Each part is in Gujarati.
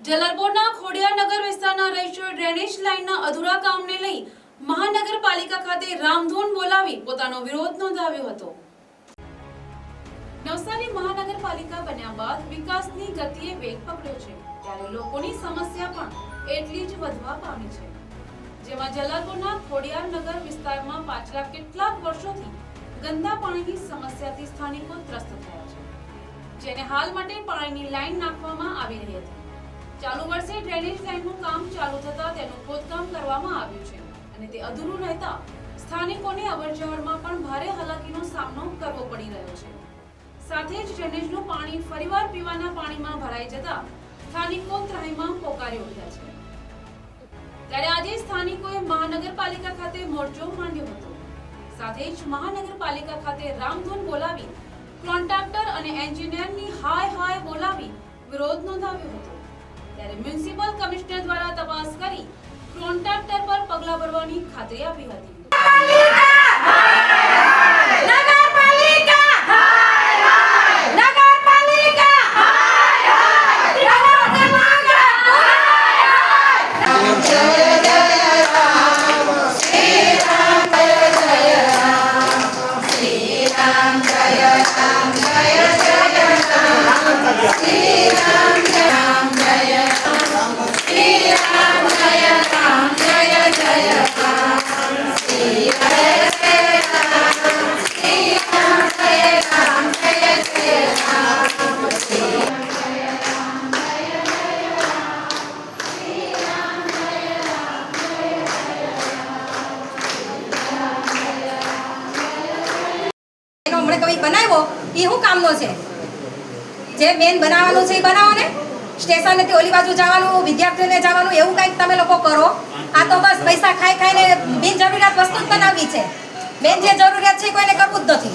જલાલપોરના ખોડિયારનગર વિસ્તારના રહીશો ડ્રેનેજ લાઇનના અધૂરા કામને લઈ મહાનગરપાલિકા ખાતે રામધૂન બોલાવી પોતાનો વિરોધ નોંધાવ્યો હતો। નવસારી મહાનગરપાલિકા બન્યા બાદ વિકાસની ગતિએ વેગ પકડ્યો છે, ત્યારે લોકોની સમસ્યા પણ એટલી જ વધવા પામી છે, જેમાં જલાલપોરના ખોડિયારનગર વિસ્તારમાં પાછલા કેટલાક વર્ષોથી ગંદા પાણીની સમસ્યાથી સ્થાનિકો ત્રસ્ત થયા છે, જેને હાલ માટે પાણીની લાઇન નાખવામાં આવી રહી હતી। ચાલુ વર્ષે ડ્રેનેજ લાઇનનું કામ ચાલુ થતા તેનું ખોદકામ કરવામાં આવ્યું છે અને તે અધૂરું રહેતા સ્થાનિકોને અવરજવરમાં પણ ભારે હાલાકીનો સામનો કરવો પડી રહ્યો છે। સાથે જ ડ્રેનેજનું પાણી ફરીવાર પીવાના પાણીમાં ભરાઈ જતા સ્થાનિકો ત્રાહિમામ પોકારી ઉઠ્યા છે। ત્યારે આજે સ્થાનિકોએ મહાનગરપાલિકા ખાતે મોરચો માંડ્યો હતો। સાથે જ મહાનગરપાલિકા ખાતે રામધૂન બોલાવી કોન્ટ્રાક્ટર અને એન્જિનિયરની હાય બોલાવી વિરોધ નોંધાવ્યો હતો। ત્યારે મ્યુનિસિપલ કમિશનર દ્વારા તપાસ કરી કોન્ટ્રાક્ટર પર પગલાં ભરવાની ખાતરી આપી હતી। बनाव्यो ई हूँ कामनो छे जे मेन बनाववानुं छे ई बनावो ने स्टेशन थी ओली बाजू जवानुं विद्यार्थीओने जवानुं एवुं कंईक तमे लोको करो। आ तो बस पैसा खाई खाईने बिन जरूरियात वस्तु बनावी छे। मेन जे जरूरियात छे कोईने करवुं ज नथी।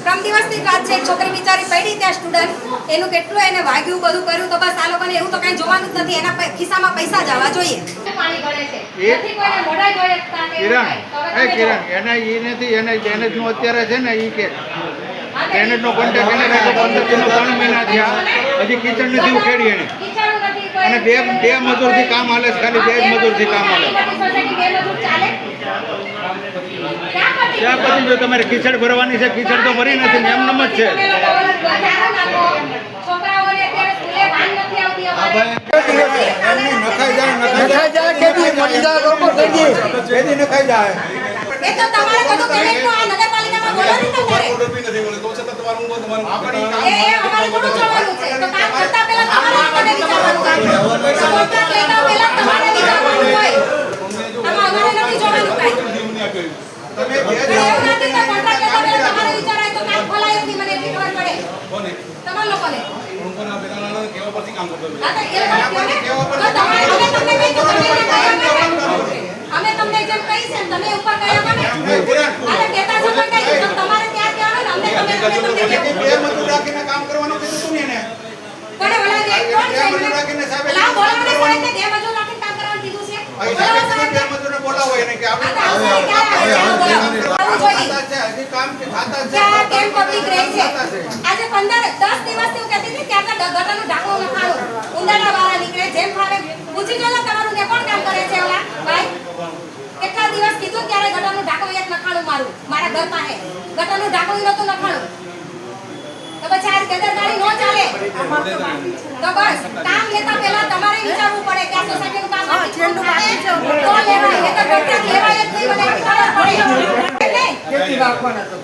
क्रम दिवसनी વાત છે, છોકરી બિચારી પડી ત્યાં સ્ટુડન્ટ એનું કેટલું એને વાગ્યું બધું કર્યું, તો બસ આ લોકોને એવું તો કઈ જોવાનું જ નથી, એના ખિસ્સામાં પૈસા જ આવવા જોઈએ। પાણી ગળે છે નથી કોઈને મોઢા જોઈ શકતા કે કિરણ એના ઈ નથી, એને ડ્રેનેજ નું અત્યારે છે ને ઈ કે ડ્રેનેજ નો કોન્ટ્રાક્ટ એને રાખ્યો 15 થી 3 મહિના થયા, હજી કિચન નથી ઉખેડી એને, અને બે મજૂર થી કામ હાલે છે, ખાલી 2 મજૂર થી કામ હાલે। ત્યાં પછી જો તમારે કિચડ ભરવાની છે, કિચડ તો ભરી નથી ને એમ જ છે। એ તો તમારે બધું પેમેન્ટ નો આ નગરપાલિકામાં બોલાવી તમારે ઓર્ડર બી નથી બોલે તો છે તમારું એ અમારે થોડું જોવાનું છે, તો કામ કરતા પહેલા તમારે મને વિચારવાનું કોન્ટ્રાક્ટ લેતા પહેલા તમારે વિચારવાનું હોય, અમારે નથી જોવાનું કાઈ। તમે એવું નથી તો કોન્ટ્રાક્ટ લેતા પહેલા તમારે વિચારાય તો કામ ખોલાય નથી, મને એટલી ખબર પડે કોને તમારા લોકોને કોના પેલા કેવા પરથી કામ કરતો આ તો એ લોકો તો તમારે અમે તમને કહી તો તમે અમે તમને જેમ કહી છે તમે ઉપર કયા મને અરે કેતા છો પણ કઈ તમારે ત્યાં કહેવાનું ને અમને તમે બે મજૂર રાખીને કામ કરવાનું કીધું તું ને એને કોને ઓલા રે કોણ છે મજૂર રાખીને સાહેબ લા બોલાવને સાહેબ ને બે મજૂર રાખીને કામ કરવાનું કીધું છે બે મજૂરને બોલાવો એને કે આપણે હજી કામ કે ખાતા છે કેમ પબ્લિક રહે છે આજે 10 દિવસથી હું કહેતી હતી કે આપણે ગટરનું ઢાંકણું નખાડો, ઉંડાના વાળા નીકળે જેમ ફાવે પૂછી જોલો તમારું ને કોણ કામ કરે છે ઓલા ભાઈ કેટલા દિવસ કીધું ત્યારે ગટરનું ઢાંકણું એક નખાડું મારા ઘર પાસે ગટરનું ઢાંકણું નતું નખાડું, તો પછી આ બેદરકારી નો ચાલે। તો બસ કામ લેતા પહેલા તમારે વિચારવું પડે કે આ સોસાયટીનું કામ બાકી છે તો લેવાય, એ તો કોન્ટ્રાક્ટ લેવાય જ નહીં, મને ખબર પડે કેટલી નાખવાના તો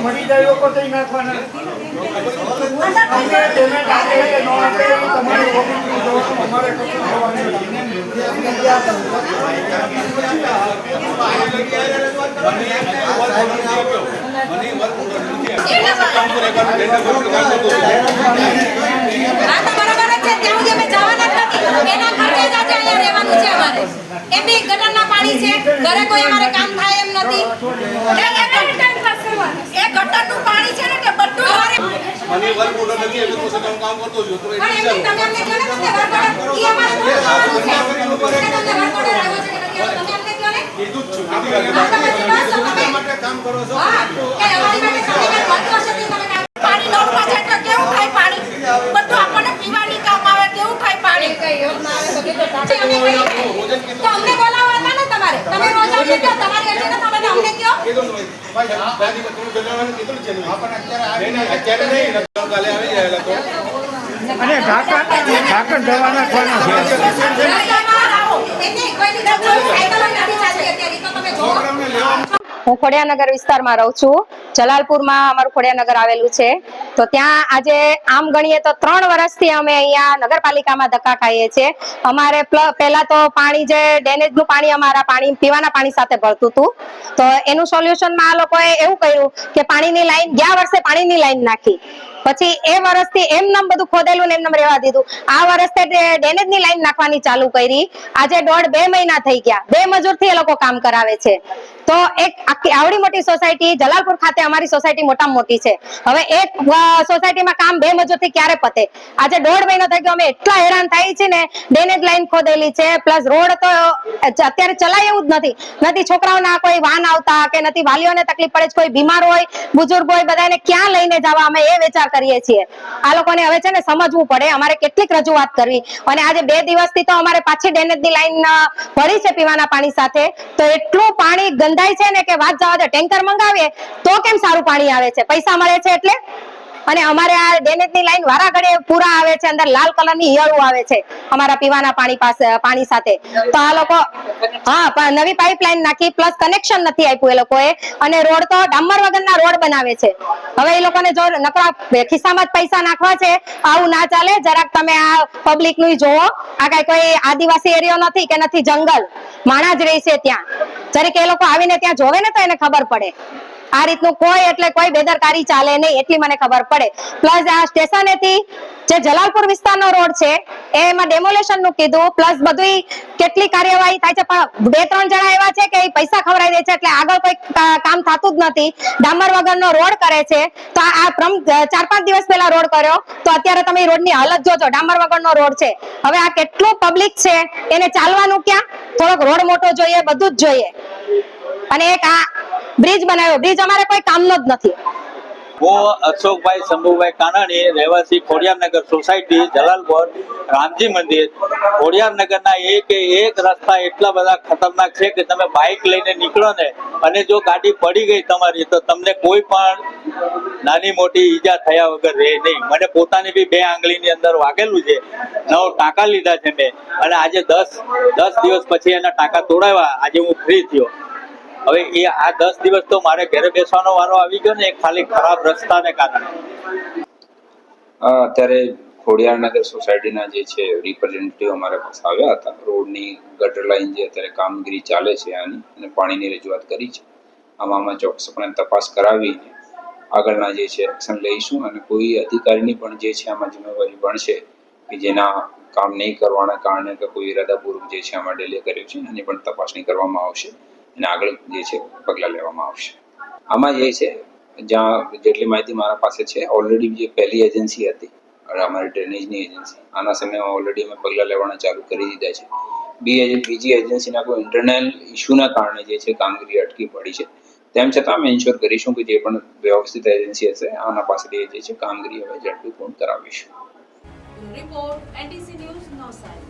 મળી જાય લોકો તો નાખવાના અમે પેમેન્ટ આપે કે ન આપે તમારી ઓફિસની જોવાનું અમારે કશું ઘરે કોઈ અમારે કામ થાય એમ નથી, એ ગટરનું પાણી છે ને તે બધું મને વર્ક ઓર્ડર નથી એટલે તો સગમ કામ કરતો છું તો પણ એમ તમે અમને કહો ને કે વર્ક ઓર્ડર ઈ અમારે જોવાનું છે, તમને વર્ક ઓર્ડર આવ્યો છે કે નથી તમે અમને કહો ને કીધું જ છું તમે માટે કામ કરો છો કે અમારી માટે તમે વર્ક કરશો તમે પાણી નો પાછળ તો કેવું થાય, પાણી બધું આપણને પીવાની કામ આવે તેવું ત્યાંથી તમે ગજાનંદ કીધું છે ને? આપણને અત્યારે નહીં, નહીં, અત્યારે નહીં, કાલે આવી જાય તો અને ઢાંકણ દવા નાખવાના છે. રસ્તામાં આવો. એટલે કોઈની રસ્તામાં સાયકલો નથી ચાલતી અત્યારે, તો તમે જોવો. છોકરાઓને લેવા હું ખોડિયાનગર વિસ્તારમાં રહું છું. જલાલપુરમાં અમારું ખોડિયાનગર આવેલું છે. તો ત્યાં આજે આમ ગણીએ તો 3 વર્ષથી અમે અહીંયા નગરપાલિકામાં ધક્કા ખાઈએ છીએ. અમારે પહેલા તો પાણી જે ડેનેજનું પાણી અમારા પીવાના પાણી સાથે ભળતું હતું. તો એનું સોલ્યુશનમાં આ લોકોએ એવું કર્યું કે પાણીની લાઈન ગયા વર્ષે પાણીની લાઈન નાખી. પછી એ વર્ષથી એમનેમ બધું ખોદેલું ને એમનેમ રહેવા દીધું. આ વર્ષે ડેનેજની લાઈન નાખવાની ચાલુ કરી. આજે 1.5-2 મહિના થઈ ગયા. 2 મજૂરથી એ લોકો કામ કરાવે છે. તો એક આખી આવડી મોટી સોસાયટી જલાલપુર ખાતે અમારી સોસાયટી મોટામાં મોટી છે. હવે એક સોસાયટીમાં કામ 2 મજૂરથી ક્યારે પતે? આજે 1.5 મહિનો થઈ ગયો. અમે એટલા હેરાન થાય છે ને. ડેનેજ લાઈન ખોદેલી છે, પ્લસ રોડ તો અત્યારે ચલાય એવું જ નથી. છોકરાઓના કોઈ વાહન આવતા કે નથી વાલીઓને તકલીફ પડે છે. કોઈ બીમાર હોય, બુજુર્ગ હોય, બધાને ક્યાં લઈને જવા? અમે એ વિચાર કરીએ છીએ. આ લોકોને હવે છે ને સમજવું પડે. અમારે કેટલીક રજૂઆત કરવી. અને આજે 2 દિવસથી તો અમારે પાછી ડેનેજની લાઈન ભરી છે પીવાના પાણી સાથે. તો એટલું પાણી ગંધાય છે ને કે વાત જવા દે. ટેન્કર મંગાવીએ તો કેમ સારું પાણી આવે છે? પૈસા મળે છે એટલે. અને અમારે આ ડેનેજની લાઈન વારા ઘડે પૂરા આવે છે. અંદર લાલ કલરની ઈયળું આવે છે અમારા પીવાના પાણી સાથે. તો આ લોકો નવી પાઇપલાઈન નાખી, પ્લસ કનેક્શન નથી આપ્યું એ લોકોએ. અને રોડ તો ડામર વગરના રોડ બનાવે છે. હવે એ લોકોને જો નકરા ખિસ્સામાં જ પૈસા નાખવા છે, આવું ના ચાલે. જરાક તમે આ પબ્લિક નું જોવો. આ કઈ કોઈ આદિવાસી એરિયો નથી કે નથી જંગલ, માણસ જ રહે છે ત્યાં. જરીક એ લોકો આવીને ત્યાં જોવે ને તો એને ખબર પડે. આ રીતનું કોઈ બેદરકારી ચાલે નહીં, એટલી મને ખબર પડે. પ્લસ આ સ્ટેશનેથી જે જલાલપુર વિસ્તારનો રોડ છે એમાં ડેમોલેશન નું કીધું, પ્લસ બધું કેટલી કાર્યવાહી થાય છે. પણ 2-3 જણા એવા છે કે પૈસા ખવડાવી દે છે, એટલે આગળ કોઈ કામ થતું જ નથી. ડામર વગરનો રોડ કરે છે. તો આ 4-5 દિવસ પહેલા રોડ કર્યો, તો અત્યારે તમે રોડની હાલત જોજો. ડામર વગરનો રોડ છે. હવે આ કેટલું પબ્લિક છે, એને ચાલવાનું ક્યાં? થોડોક રોડ મોટો જોઈએ, બધું જ જોઈએ. અને એક આ બ્રિજ બનાવ્યો. બ્રિજ અમારે કોઈ કામનો જ નથી. હું અશોકભાઈ શંભુભાઈ કાનાણી, રહેવાસી ખોડિયારનગર સોસાયટી, જલાલપુર, રામજી મંદિર. ખોડિયારનગરના એક રસ્તા એટલા બધા ખતરનાક છે કે તમે બાઇક લઈને નીકળો ને, અને જો ગાડી પડી ગઈ તમારી, તો તમને કોઈ પણ નાની મોટી ઈજા થયા વગર રહે નહીં. મને પોતાની બી 2 આંગળીની અંદર વાગેલું છે. 9 ટાંકા લીધા છે મેં, અને આજે 10 દિવસ પછી એના ટાંકા તોડાવ્યા. આજે હું ફ્રી થયો. હવે આ 10 દિવસ તો મારે ઘરે બેસવાનો વારો આવી ગયો ને, ખાલી ખરાબ રસ્તાને કારણે. અત્યારે ખોડિયારનગર સોસાયટીના જે છે રિપ્રેઝેન્ટેટિવ અમારા પાસે આવ્યા હતા. રોડની ગટર લાઈન જે અત્યારે કામગીરી ચાલે છે આની, અને પાણીની રજૂઆત કરી છે. આમાં ચોક્કસપણે તપાસ કરાવીને આગળના જે છે એક્શન લઈશું. અને કોઈ અધિકારીની પણ જે છે આમાં જવાબદારી બનશે કે જેના કામ નહીં કરવાના કારણે કે કોઈ ઇરાદાપૂર્વક જે છે આમાં ડિલે કર્યું છે, એની પણ તપાસણી કરવામાં આવશે અને આગળ જે છે પગલાં લેવામાં આવશે. આમાં જે છે જ્યાં જેટલી માહિતી મારા પાસે છે, ઓલરેડી જે પહેલી એજન્સી હતી અમારી ડ્રેનેજની એજન્સી, આના સમયમાં ઓલરેડી અમે પગલાં લેવાના ચાલુ કરી દીધા છે. બીજી એજન્સીના કોઈ ઇન્ટરનલ ઇસ્યુના કારણે જે છે કામગીરી અટકી પડી છે. તેમ છતાં અમે ઇન્શ્યોર કરીશું કે જે પણ વ્યવસ્થિત એજન્સી હશે આના પાસેથી જે છે કામગીરી હવે ઝડપી પૂર્ણ કરાવીશું. Report NTC news Navsari.